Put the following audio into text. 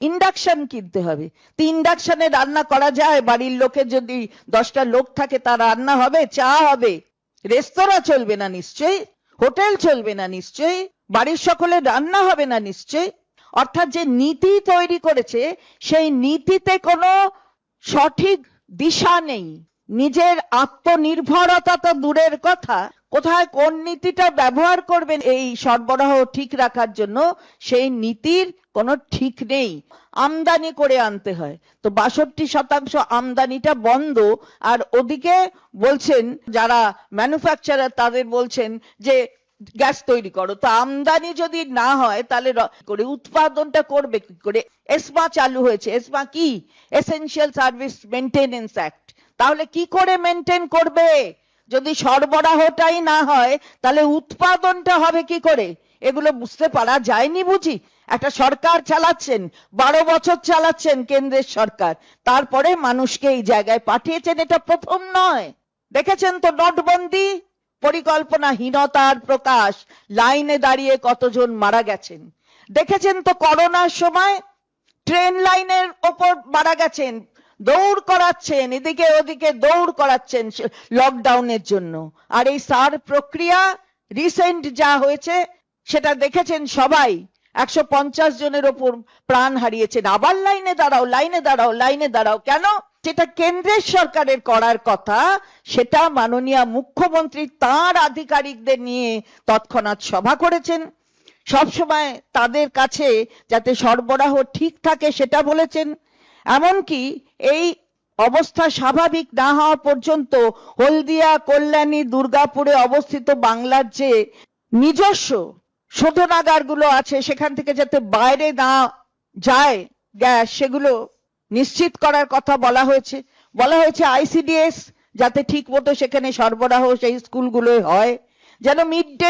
Induction কিনতে হবে। তো ইন্ডাকশনে রান্না করা যায়? বাড়ির লোকের যদি 10টা লোক থাকে তা রান্না হবে, চা হবে, রেস্তোরাঁ চলবে না নিশ্চয়ই, হোটেল চলবে না নিশ্চয়ই, বাড়ির সকলে রান্না হবে না নিশ্চয়ই। অর্থাৎ যে নীতি তৈরি করেছে সেই নীতিতে কোনো সঠিক দিশা নেই। নিজের আত্মনির্ভরতা তো দূরের কথা, কোথায় কোন নীতিটা ব্যবহার করবেন এই সরবরাহ ঠিক রাখার জন্য সেই নীতির কোনো ঠিক নেই। আমদানি করে আনতে হয়, তো 62% আমদানিটা বন্ধ। আর ওদিকে বলছেন যারা ম্যানুফ্যাকচারার তাদের বলছেন যে গ্যাস তৈরি করো। তো আমদানি যদি না হয় তাহলে করে উৎপাদনটা করবে কি করে? এসমা চালু হয়েছে। এসমা কি? Essential service maintenance act. তাহলে কি করে মেনটেন করবে? যদি সরবরাহটাই না হয় তাহলে উৎপাদনটা হবে কি করে? এগুলো বুঝতে পারা যায়নি বুঝি? একটা সরকার চালাচ্ছেন, 12 বছর চালাচ্ছেন কেন্দ্রের সরকার, তারপরে মানুষকে এই জায়গায় পাঠিয়েছেন। এটা প্রথম নয়। দেখেছেন তো নোটবন্দি, পরিকল্পনাহীনতার প্রকাশ, লাইনে দাঁড়িয়ে কতজন মারা গেছেন। দেখেছেন তো করোনার সময় ট্রেন লাইনের ওপর মারা গেছেন, দৌড় করাচ্ছেন, এদিকে ওদিকে দৌড় করাচ্ছেন লকডাউনের জন্য। আর এই সার প্রক্রিয়া রিসেন্ট যা হয়েছে সেটা দেখেছেন সবাই, 150 জনের ওপর প্রাণ হারিয়েছেন। আবার লাইনে দাঁড়াও, লাইনে দাঁড়াও, লাইনে দাঁড়াও। কেন? যেটা কেন্দ্রের সরকারের করার কথা সেটা মাননীয় মুখ্যমন্ত্রী তার আধিকারিকদের নিয়ে তৎক্ষণাৎ সভা করেছেন, সবসময় তাদের কাছে যাতে সরবরাহ ঠিক থাকে সেটা বলেছেন। এমনকি এই অবস্থা স্বাভাবিক না হওয়া পর্যন্ত হলদিয়া, কল্যাণী, দুর্গাপুরে অবস্থিত বাংলার যে নিজস্ব শোধনাগারগুলো আছে সেখান থেকে যাতে বাইরে না যায় গ্যাস, সেগুলো নিশ্চিত করার কথা বলা হয়েছে। বলা হয়েছে আইসিডিএস যাতে ঠিক মতো সেখানে সরবরাহ সেই স্কুলগুলোয় হয়, যেন মিড ডে